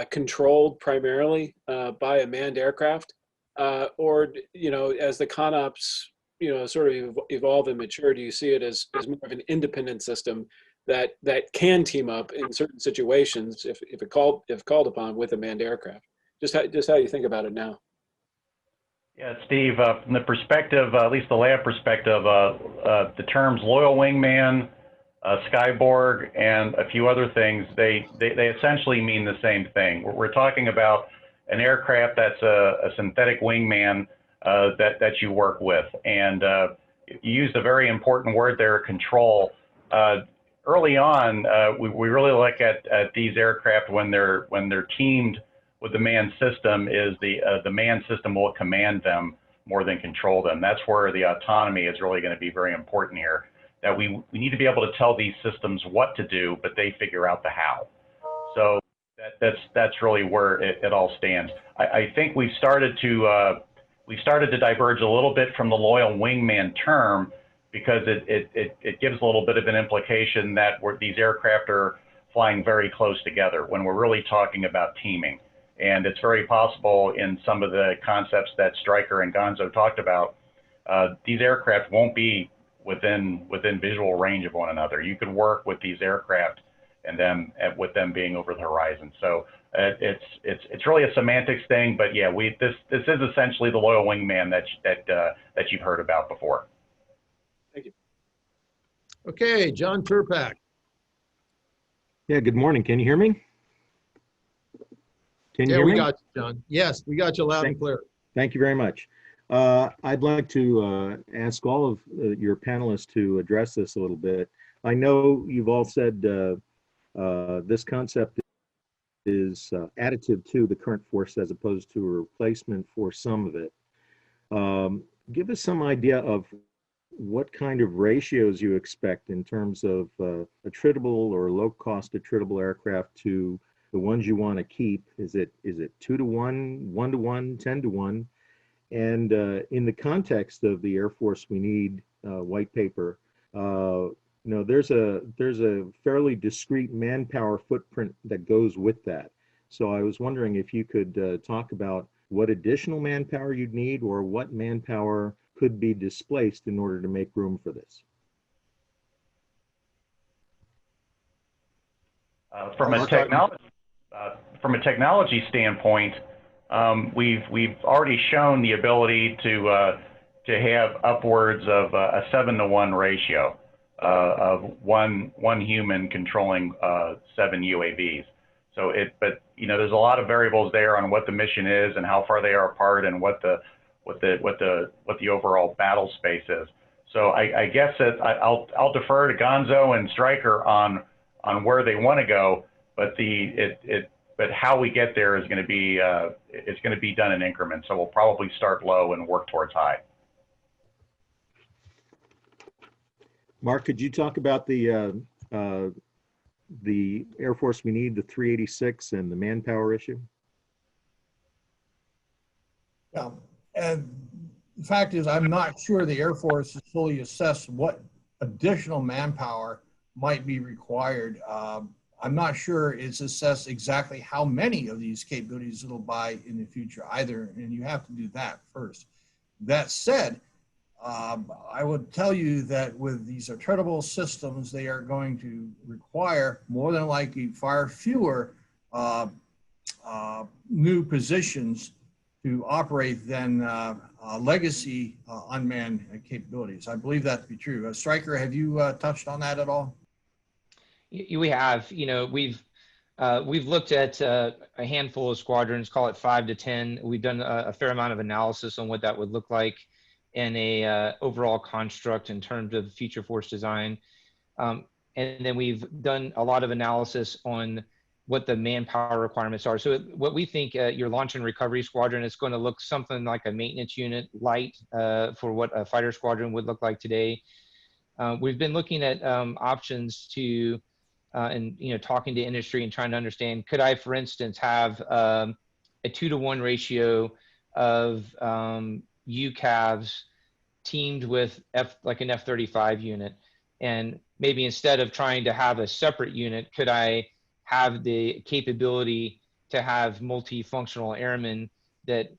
controlled primarily by a manned aircraft, or as the ConOps sort of evolve and mature, do you see it as more of an independent system that can team up in certain situations if called upon with a manned aircraft? Just how you think about it now. Yeah, Steve, from the perspective, at least the lab perspective, the terms loyal wingman, Skyborg, and a few other things, they essentially mean the same thing. We're talking about an aircraft that's a synthetic wingman that you work with. And you used a very important word there, control. Early on, we really look at these aircraft when they're teamed with the manned system, is the manned system will command them more than control them. That's where the autonomy is really going to be very important here. That we need to be able to tell these systems what to do, but they figure out the how. So that's really where it all stands. I think we started to diverge a little bit from the loyal wingman term, because it gives a little bit of an implication that these aircraft are flying very close together when we're really talking about teaming. And it's very possible in some of the concepts that Stryker and Gonzo talked about, these aircraft won't be within visual range of one another. You could work with these aircraft and with them being over the horizon. So it's really a semantics thing, but yeah, this is essentially the loyal wingman that you've heard about before. Thank you. Okay, John Turpak. Yeah, good morning. Can you hear me? Can you hear me? We got you, John. Yes, we got you loud and clear. Thank you very much. I'd like to ask all of your panelists to address this a little bit. I know you've all said this concept is additive to the current force as opposed to a replacement for some of it. Give us some idea of what kind of ratios you expect in terms of attritable or low-cost attritable aircraft to the ones you want to keep. Is it 2 to 1, 1 to 1, 10 to 1? And in the context of the Air Force We Need white paper, there's a fairly discrete manpower footprint that goes with that. So I was wondering if you could talk about what additional manpower you'd need, or what manpower could be displaced in order to make room for this. From a technology standpoint, we've already shown the ability to have upwards of a 7-to-1 ratio of one human controlling 7 UAVs. So but there's a lot of variables there on what the mission is and how far they are apart and what the overall battle space is. So I guess that I'll defer to Gonzo and Stryker on where they want to go, but but how we get there is going to be it's going to be done in increments. So we'll probably start low and work towards high. Mark, could you talk about the Air Force we need, the 386 and the manpower issue? Yeah, and the fact is, I'm not sure the Air Force has fully assessed what additional manpower might be required. I'm not sure it's assessed exactly how many of these capabilities it'll buy in the future either, and you have to do that first. That said, I would tell you that with these attritable systems, they are going to require more than likely far fewer new positions to operate than legacy unmanned capabilities. I believe that to be true. Stryker, have you touched on that at all? We have. You know, we've looked at a handful of squadrons, call it 5 to 10. We've done a fair amount of analysis on what that would look like in a overall construct in terms of future force design. And then we've done a lot of analysis on what the manpower requirements are. So what we think your launch and recovery squadron is going to look something like a maintenance unit light for what a fighter squadron would look like today. We've been looking at options to, and you know, talking to industry and trying to understand, could I, for instance, have a 2-to-1 ratio of UCAVs teamed with like an F-35 unit, and maybe instead of trying to have a separate unit, could I have the capability to have multifunctional airmen that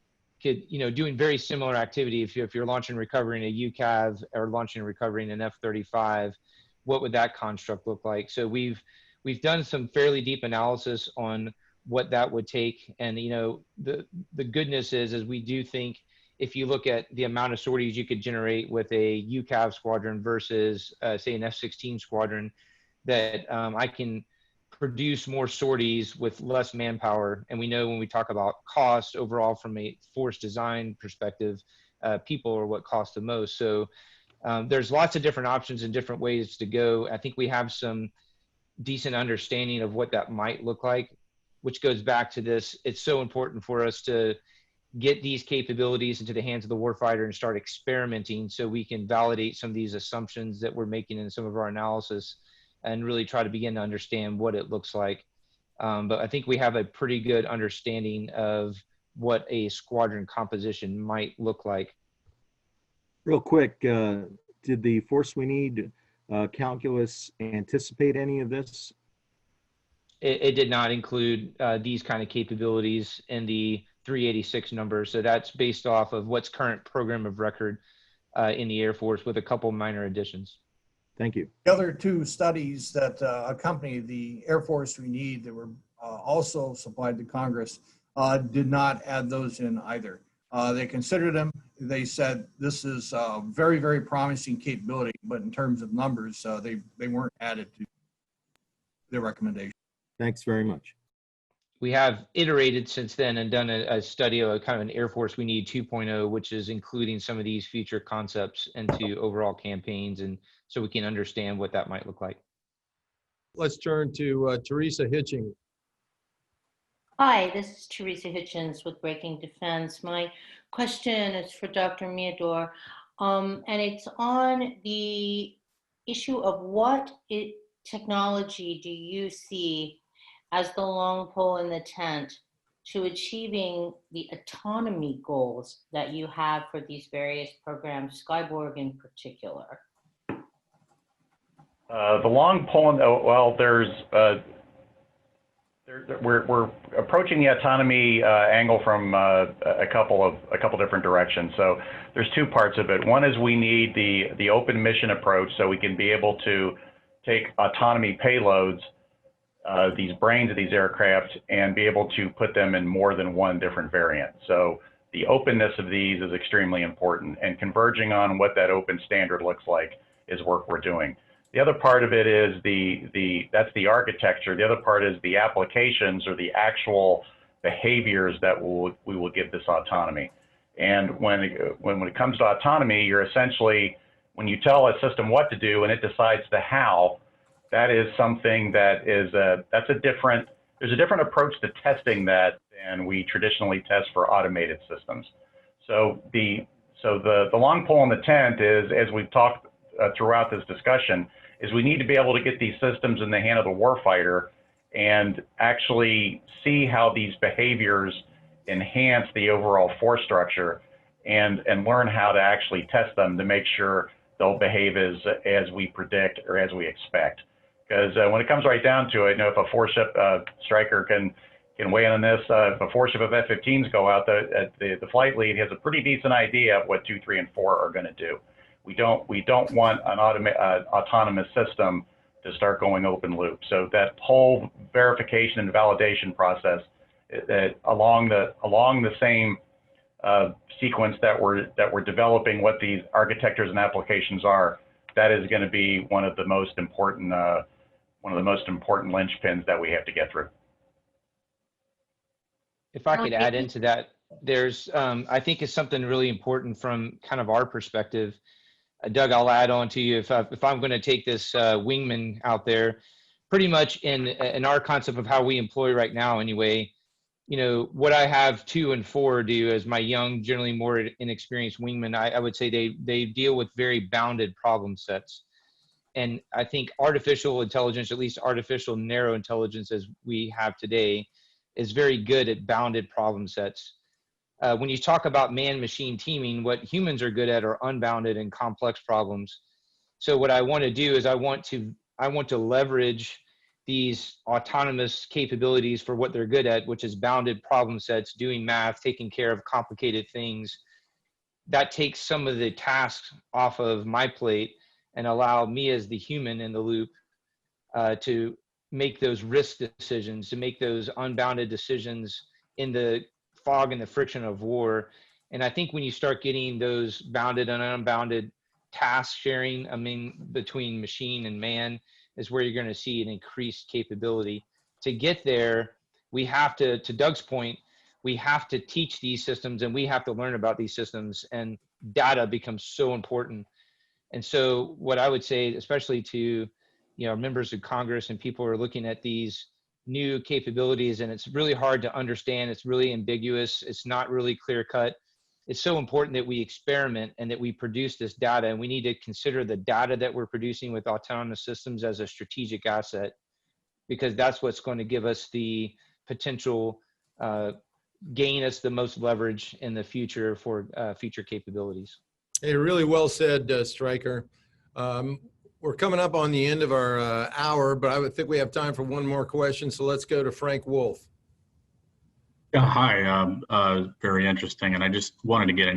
could, you know, doing very similar activity. If you're launching and recovering a UCAV or launching and recovering an F-35, what would that construct look like? So we've done some fairly deep analysis on what that would take. And, you know, the goodness is we do think if you look at the amount of sorties you could generate with a UCAV squadron versus say an F-16 squadron, that I can produce more sorties with less manpower. And we know when we talk about cost overall from a force design perspective, people are what cost the most. So there's lots of different options and different ways to go. I think we have some decent understanding of what that might look like, which goes back to this. It's so important for us to get these capabilities into the hands of the warfighter and start experimenting so we can validate some of these assumptions that we're making in some of our analysis and really try to begin to understand what it looks like. But I think we have a pretty good understanding of what a squadron composition might look like. Real quick, did the force we need calculus anticipate any of this? It did not include these kind of capabilities in the 386 number. So that's based off of what's current program of record in the Air Force with a couple minor additions. Thank you. The other two studies that accompany the Air Force we need that were also supplied to Congress did not add those in either. They considered them. They said this is very, very promising capability, but in terms of numbers, they weren't added to their recommendation. Thanks very much. We have iterated since then and done a study of a kind of an Air Force we need 2.0, which is including some of these future concepts into overall campaigns, and so we can understand what that might look like. Let's turn to Teresa Hitching. Hi, this is Teresa Hitchens with Breaking Defense. My question is for Dr. Meador, and it's on the issue of what technology do you see as the long pole in the tent to achieving the autonomy goals that you have for these various programs, Skyborg in particular? The long pole, well, we're approaching the autonomy angle from a couple different directions. So there's two parts of it. One is we need the open mission approach, so we can be able to take autonomy payloads, these brains of these aircraft, and be able to put them in more than one different variant. So the openness of these is extremely important, and converging on what that open standard looks like is work we're doing. The other part of it is that's the architecture. The other part is the applications or the actual behaviors that we will give this autonomy. And when it comes to autonomy, you're essentially, when you tell a system what to do and it decides the how, that is something that is there's a different approach to testing that than we traditionally test for automated systems. So the long pole in the tent is, as we've talked throughout this discussion, is we need to be able to get these systems in the hand of the warfighter and actually see how these behaviors enhance the overall force structure, and learn how to actually test them to make sure they'll behave as we predict or as we expect. Because when it comes right down to it, if a four-ship Stryker can weigh in on this, if a four-ship of F-15s go out, the flight lead has a pretty decent idea of what 2, 3, and 4 are going to do. We don't want an autonomous system to start going open loop. So that whole verification and validation process, along the same sequence that we're developing what these architectures and applications are, that is going to be one of the most important linchpins that we have to get through. If I could add into that, there's I think it's something really important from kind of our perspective. Doug, I'll add on to you if I'm going to take this wingman out there, pretty much in our concept of how we employ right now anyway. What I have 2 and 4 do as my young, generally more inexperienced wingmen, I would say they deal with very bounded problem sets. And I think artificial intelligence, at least artificial narrow intelligence as we have today, is very good at bounded problem sets. When you talk about man-machine teaming, what humans are good at are unbounded and complex problems. So what I want to do is I want to leverage these autonomous capabilities for what they're good at, which is bounded problem sets, doing math, taking care of complicated things. That takes some of the tasks off of my plate and allow me as the human in the loop to make those risk decisions, to make those unbounded decisions in the fog and the friction of war. And I think when you start getting those bounded and unbounded task sharing, between machine and man, is where you're going to see an increased capability. To get there, we have to Doug's point, we have to teach these systems and we have to learn about these systems, and data becomes so important. And so what I would say, especially to members of Congress and people who are looking at these new capabilities, and it's really hard to understand, it's really ambiguous, it's not really clear cut. It's so important that we experiment and that we produce this data, and we need to consider the data that we're producing with autonomous systems as a strategic asset, because that's what's going to give us the potential, gain us the most leverage in the future for future capabilities. Hey, really well said, Stryker. We're coming up on the end of our hour, but I would think we have time for one more question. So let's go to Frank Wolf. Yeah, hi. Very interesting. And I just wanted to get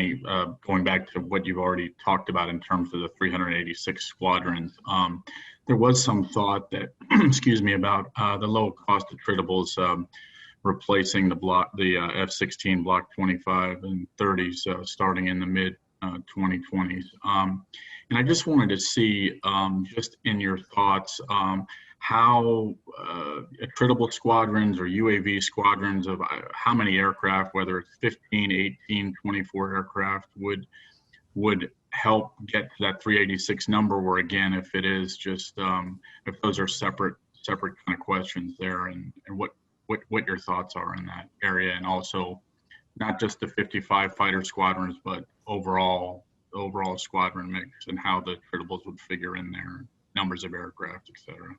going back to what you've already talked about in terms of the 386 squadrons. There was some thought that, excuse me, about the low cost attritables replacing the F-16 Block 25 and 30s starting in the mid 2020s. And I just wanted to see, just in your thoughts, how attritable squadrons or UAV squadrons of how many aircraft, whether it's 15, 18, 24 aircraft, would help get to that 386 number, or again, if it is just, if those are separate kind of questions there, and what your thoughts are in that area, and also not just the 55 fighter squadrons, but overall squadron mix, and how the attritables would figure in there, numbers of aircraft, et cetera.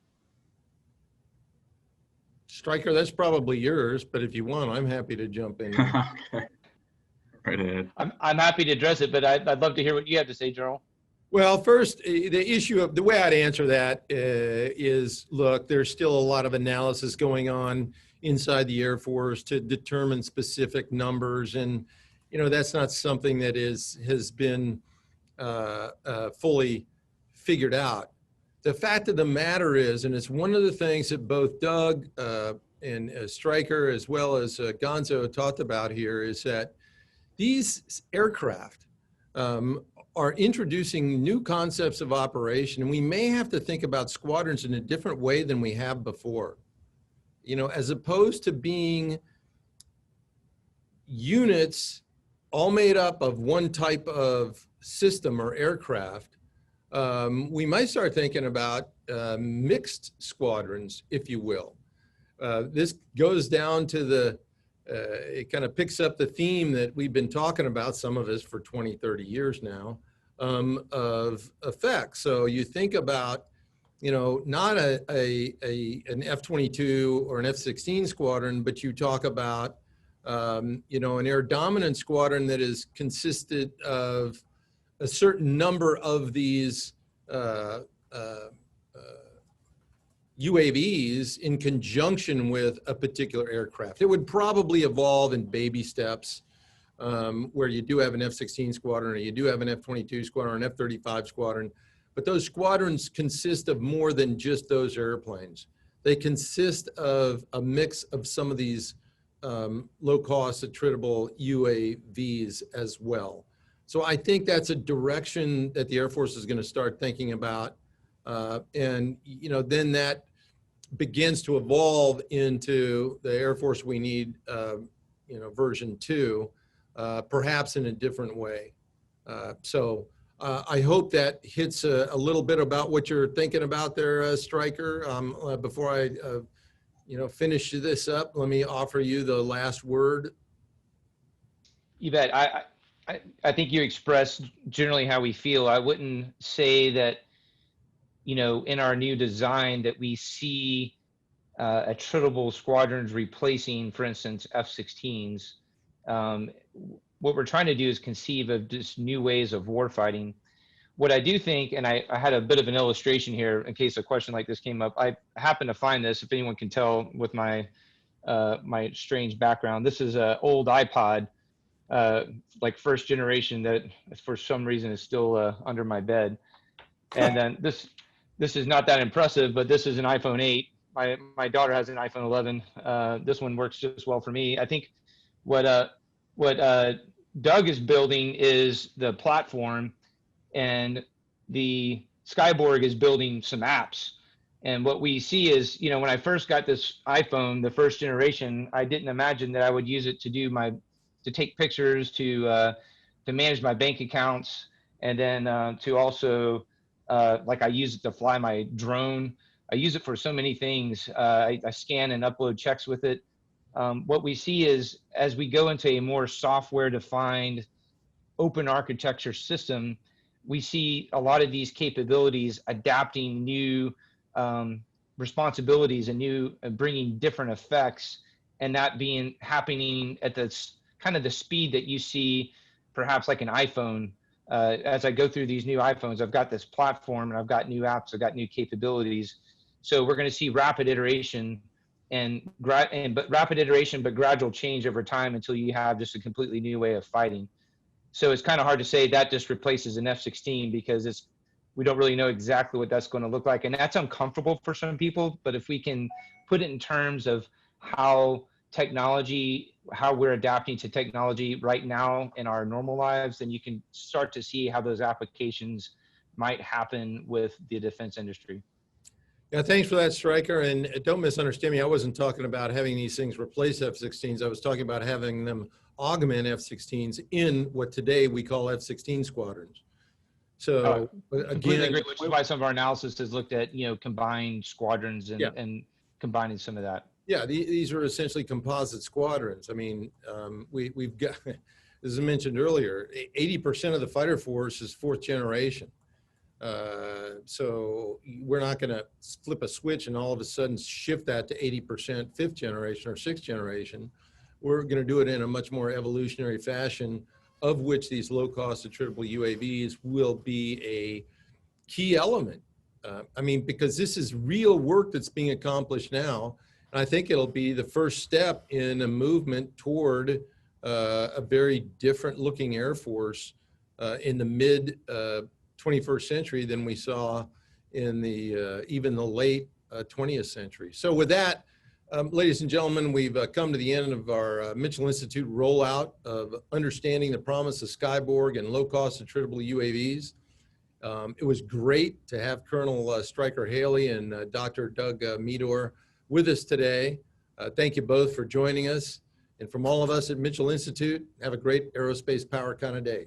Stryker, that's probably yours, but if you want, I'm happy to jump in. Okay. Right ahead. I'm happy to address it, but I'd love to hear what you have to say, General. Well, first, the issue of the way I'd answer that is, look, there's still a lot of analysis going on inside the Air Force to determine specific numbers, and that's not something that has been fully figured out. The fact of the matter is, and it's one of the things that both Doug and Stryker as well as Gonzo talked about here, is that these aircraft are introducing new concepts of operation, and we may have to think about squadrons in a different way than we have before. As opposed to being units all made up of one type of system or aircraft, we might start thinking about mixed squadrons, if you will. This goes down to the, it kind of picks up the theme that we've been talking about, some of us for 20, 30 years now, of effects. So you think about, not an F-22 or an F-16 squadron, but you talk about, an air dominant squadron that is consisted of a certain number of these UAVs in conjunction with a particular aircraft. It would probably evolve in baby steps, where you do have an F-16 squadron, or you do have an F-22 squadron, or an F-35 squadron. But those squadrons consist of more than just those airplanes. They consist of a mix of some of these low-cost attritable UAVs as well. So I think that's a direction that the Air Force is going to start thinking about. And, then that begins to evolve into the Air Force we need, version 2, perhaps in a different way. I hope that hits a little bit about what you're thinking about there, Stryker. Before I, finish this up, let me offer you the last word. You bet. I think you expressed generally how we feel. I wouldn't say that, in our new design that we see attritable squadrons replacing, for instance, F-16s. What we're trying to do is conceive of just new ways of warfighting. What I do think, and I had a bit of an illustration here in case a question like this came up. I happen to find this, if anyone can tell with my my strange background. This is an old iPod, like first generation, that for some reason is still under my bed. And then this is not that impressive, but this is an iPhone 8. My daughter has an iPhone 11. This one works just well for me. I think what Doug is building is the platform, and the Skyborg is building some apps. And what we see is, when I first got this iPhone, the first generation, I didn't imagine that I would use it to take pictures, to manage my bank accounts, and then to also, like I use it to fly my drone. I use it for so many things. I scan and upload checks with it. What we see is, as we go into a more software-defined open architecture system, we see a lot of these capabilities adapting new responsibilities and bringing different effects, and that happening at the kind of the speed that you see perhaps like an iPhone. As I go through these new iPhones, I've got this platform and I've got new apps, I've got new capabilities. So we're going to see rapid iteration but gradual change over time until you have just a completely new way of fighting. So it's kind of hard to say that just replaces an F-16, because we don't really know exactly what that's going to look like. And that's uncomfortable for some people. But if we can put it in terms of how we're adapting to technology right now in our normal lives, then you can start to see how those applications might happen with the defense industry. Yeah, thanks for that, Stryker. And don't misunderstand me. I wasn't talking about having these things replace F-16s. I was talking about having them augment F-16s in what today we call F-16 squadrons. So again, which is why some of our analysis has looked at, combined squadrons and combining some of that. Yeah, these are essentially composite squadrons. I mean, we've got, as I mentioned earlier, 80% of the fighter force is 4th generation. So we're not going to flip a switch and all of a sudden shift that to 80% 5th generation or 6th generation. We're going to do it in a much more evolutionary fashion, of which these low-cost attritable UAVs will be a key element. Because this is real work that's being accomplished now. And I think it'll be the first step in a movement toward a very different looking Air Force in the mid 21st century than we saw in the even the late 20th century. So with that, ladies and gentlemen, we've come to the end of our Mitchell Institute rollout of understanding the promise of Skyborg and low-cost attritable UAVs. It was great to have Colonel Stryker Haley and Dr. Doug Meador with us today. Thank you both for joining us. And from all of us at Mitchell Institute, have a great aerospace power kind of day.